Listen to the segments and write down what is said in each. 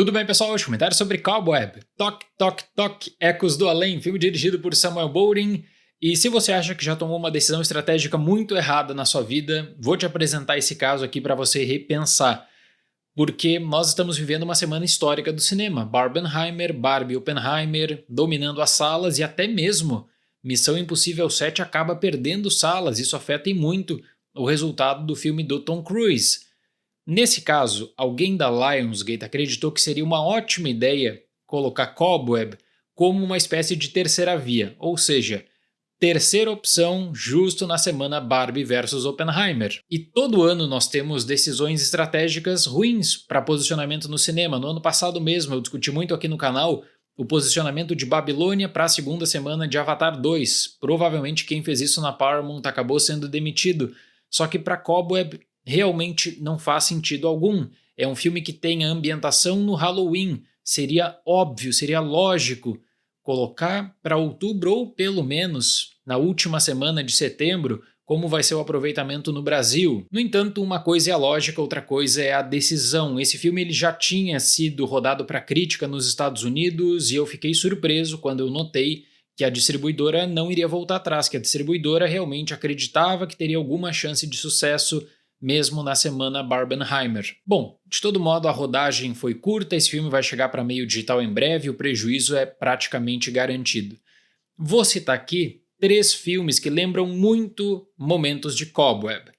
Tudo bem, pessoal? Hoje comentário sobre Cobweb. Toque, toque, toque, Ecos do Além, filme dirigido por Samuel Bowling. E se você acha que já tomou uma decisão estratégica muito errada na sua vida, vou te apresentar esse caso aqui para você repensar. Porque nós estamos vivendo uma semana histórica do cinema. Barbenheimer, Barbie Oppenheimer dominando as salas e até mesmo Missão Impossível 7 acaba perdendo salas. Isso afeta muito o resultado do filme do Tom Cruise. Nesse caso, alguém da Lionsgate acreditou que seria uma ótima ideia colocar Cobweb como uma espécie de terceira via, ou seja, terceira opção justo na semana Barbie versus Oppenheimer. E todo ano nós temos decisões estratégicas ruins para posicionamento no cinema. No ano passado mesmo eu discuti muito aqui no canal o posicionamento de Babilônia para a segunda semana de Avatar 2. Provavelmente quem fez isso na Paramount acabou sendo demitido. Só que para Cobweb realmente não faz sentido algum. É um filme que tem a ambientação no Halloween. Seria óbvio, seria lógico colocar para outubro ou pelo menos na última semana de setembro como vai ser o aproveitamento no Brasil. No entanto, uma coisa é a lógica, outra coisa é a decisão. Esse filme ele já tinha sido rodado para crítica nos Estados Unidos e eu fiquei surpreso quando eu notei que a distribuidora não iria voltar atrás, que a distribuidora realmente acreditava que teria alguma chance de sucesso mesmo na semana Barbenheimer. Bom, de todo modo a rodagem foi curta, esse filme vai chegar para meio digital em breve e o prejuízo é praticamente garantido. Vou citar aqui 3 filmes que lembram muito momentos de Cobweb: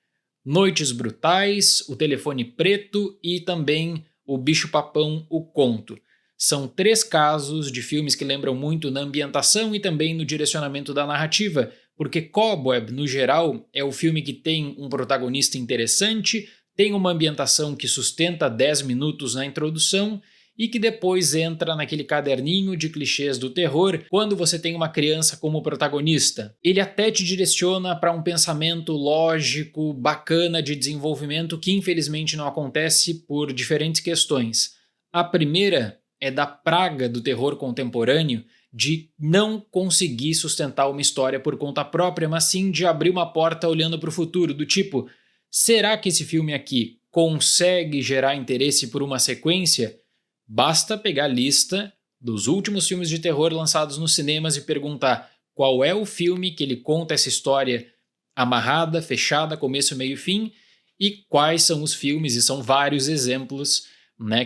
Noites Brutais, O Telefone Preto e também O Bicho-Papão, O Conto. São 3 casos de filmes que lembram muito na ambientação e também no direcionamento da narrativa, porque Cobweb, no geral, é o filme que tem um protagonista interessante, tem uma ambientação que sustenta 10 minutos na introdução e que depois entra naquele caderninho de clichês do terror quando você tem uma criança como protagonista. Ele até te direciona para um pensamento lógico, bacana de desenvolvimento que infelizmente não acontece por diferentes questões. A primeira é da praga do terror contemporâneo de não conseguir sustentar uma história por conta própria, mas sim de abrir uma porta olhando para o futuro, do tipo, será que esse filme aqui consegue gerar interesse por uma sequência? Basta pegar a lista dos últimos filmes de terror lançados nos cinemas e perguntar qual é o filme que ele conta essa história amarrada, fechada, começo, meio e fim, e quais são os filmes, e são vários exemplos,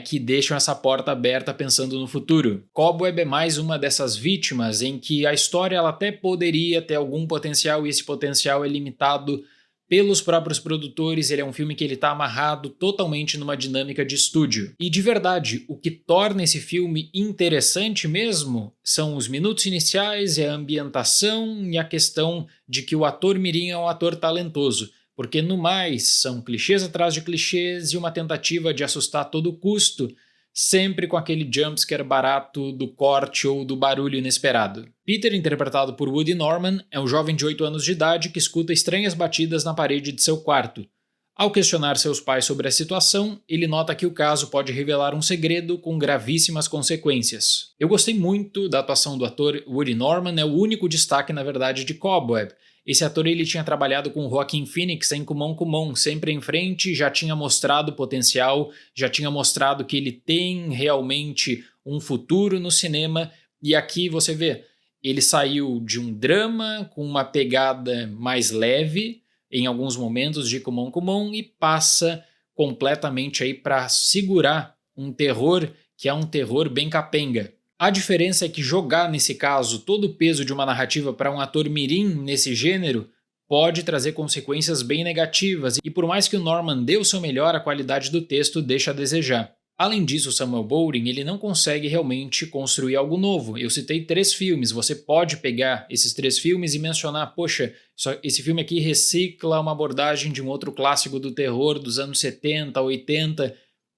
que deixam essa porta aberta pensando no futuro. Cobweb é mais uma dessas vítimas em que a história ela até poderia ter algum potencial e esse potencial é limitado pelos próprios produtores. Ele é um filme que ele está amarrado totalmente numa dinâmica de estúdio. E de verdade, o que torna esse filme interessante mesmo são os minutos iniciais, a ambientação e a questão de que o ator mirim é um ator talentoso. Porque no mais, são clichês atrás de clichês e uma tentativa de assustar a todo custo, sempre com aquele jumpscare barato do corte ou do barulho inesperado. Peter, interpretado por Woody Norman, é um jovem de 8 anos de idade que escuta estranhas batidas na parede de seu quarto. Ao questionar seus pais sobre a situação, ele nota que o caso pode revelar um segredo com gravíssimas consequências. Eu gostei muito da atuação do ator Woody Norman, é o único destaque na verdade de Cobweb. Esse ator ele tinha trabalhado com Joaquin Phoenix em Kumon Kumon, sempre em frente, já tinha mostrado potencial, já tinha mostrado que ele tem realmente um futuro no cinema, e aqui você vê, ele saiu de um drama com uma pegada mais leve em alguns momentos de Kumon Kumon e passa completamente aí para segurar um terror que é um terror bem capenga. A diferença é que jogar, nesse caso, todo o peso de uma narrativa para um ator mirim nesse gênero pode trazer consequências bem negativas, e por mais que o Norman dê o seu melhor, a qualidade do texto deixa a desejar. Além disso, o Samuel Bowling ele não consegue realmente construir algo novo. Eu citei 3 filmes, você pode pegar esses 3 filmes e mencionar, poxa, esse filme aqui recicla uma abordagem de um outro clássico do terror dos anos 70, 80,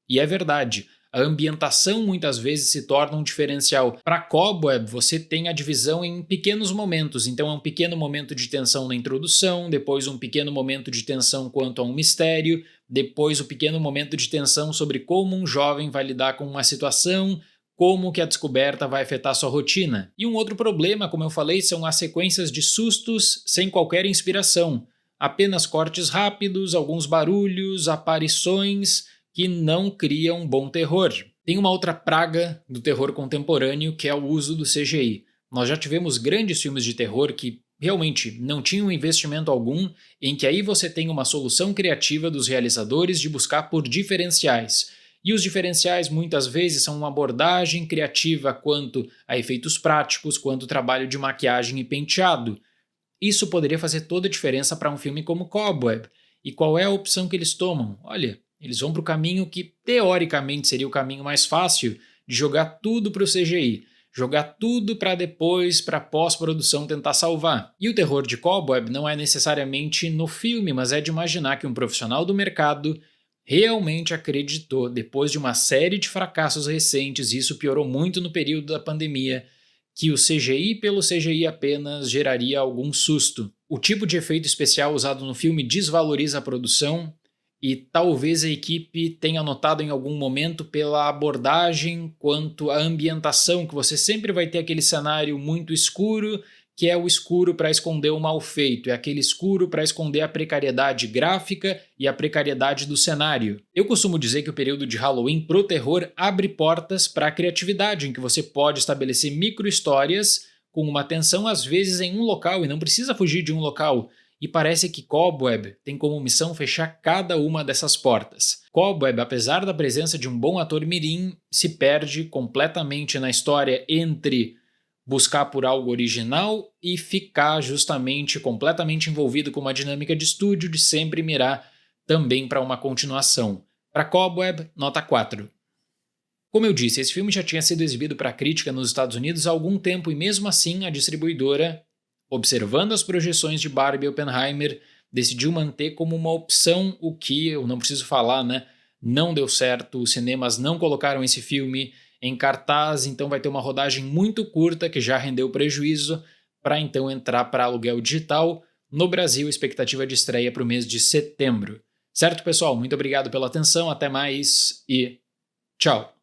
e é verdade. A ambientação muitas vezes se torna um diferencial. Para Cobweb, você tem a divisão em pequenos momentos, então é um pequeno momento de tensão na introdução, depois um pequeno momento de tensão quanto a um mistério, depois o pequeno momento de tensão sobre como um jovem vai lidar com uma situação, como que a descoberta vai afetar sua rotina. E um outro problema, como eu falei, são as sequências de sustos sem qualquer inspiração. Apenas cortes rápidos, alguns barulhos, aparições que não criam bom terror. Tem uma outra praga do terror contemporâneo que é o uso do CGI. Nós já tivemos grandes filmes de terror que realmente não tinham investimento algum, em que aí você tem uma solução criativa dos realizadores de buscar por diferenciais. E os diferenciais muitas vezes são uma abordagem criativa quanto a efeitos práticos, quanto trabalho de maquiagem e penteado. Isso poderia fazer toda a diferença para um filme como Cobweb. E qual é a opção que eles tomam? Olha, eles vão para o caminho que teoricamente seria o caminho mais fácil de jogar tudo para o CGI. Jogar tudo para depois, para pós-produção tentar salvar. E o terror de Cobweb não é necessariamente no filme, mas é de imaginar que um profissional do mercado realmente acreditou, depois de uma série de fracassos recentes, e isso piorou muito no período da pandemia, que o CGI pelo CGI apenas geraria algum susto. O tipo de efeito especial usado no filme desvaloriza a produção, e talvez a equipe tenha notado em algum momento pela abordagem quanto à ambientação, que você sempre vai ter aquele cenário muito escuro, que é o escuro para esconder o mal feito, é aquele escuro para esconder a precariedade gráfica e a precariedade do cenário. Eu costumo dizer que o período de Halloween pro terror abre portas para a criatividade, em que você pode estabelecer micro-histórias com uma atenção às vezes em um local e não precisa fugir de um local. E parece que Cobweb tem como missão fechar cada uma dessas portas. Cobweb, apesar da presença de um bom ator mirim, se perde completamente na história entre buscar por algo original e ficar justamente completamente envolvido com uma dinâmica de estúdio de sempre mirar também para uma continuação. Para Cobweb, nota 4. Como eu disse, esse filme já tinha sido exibido para crítica nos Estados Unidos há algum tempo e mesmo assim a distribuidora, observando as projeções de Barbie e Oppenheimer, decidiu manter como uma opção o que, eu não preciso falar, né? Não deu certo, os cinemas não colocaram esse filme em cartaz, então vai ter uma rodagem muito curta que já rendeu prejuízo para então entrar para aluguel digital. No Brasil, expectativa de estreia para o mês de setembro. Certo, pessoal? Muito obrigado pela atenção, até mais e tchau!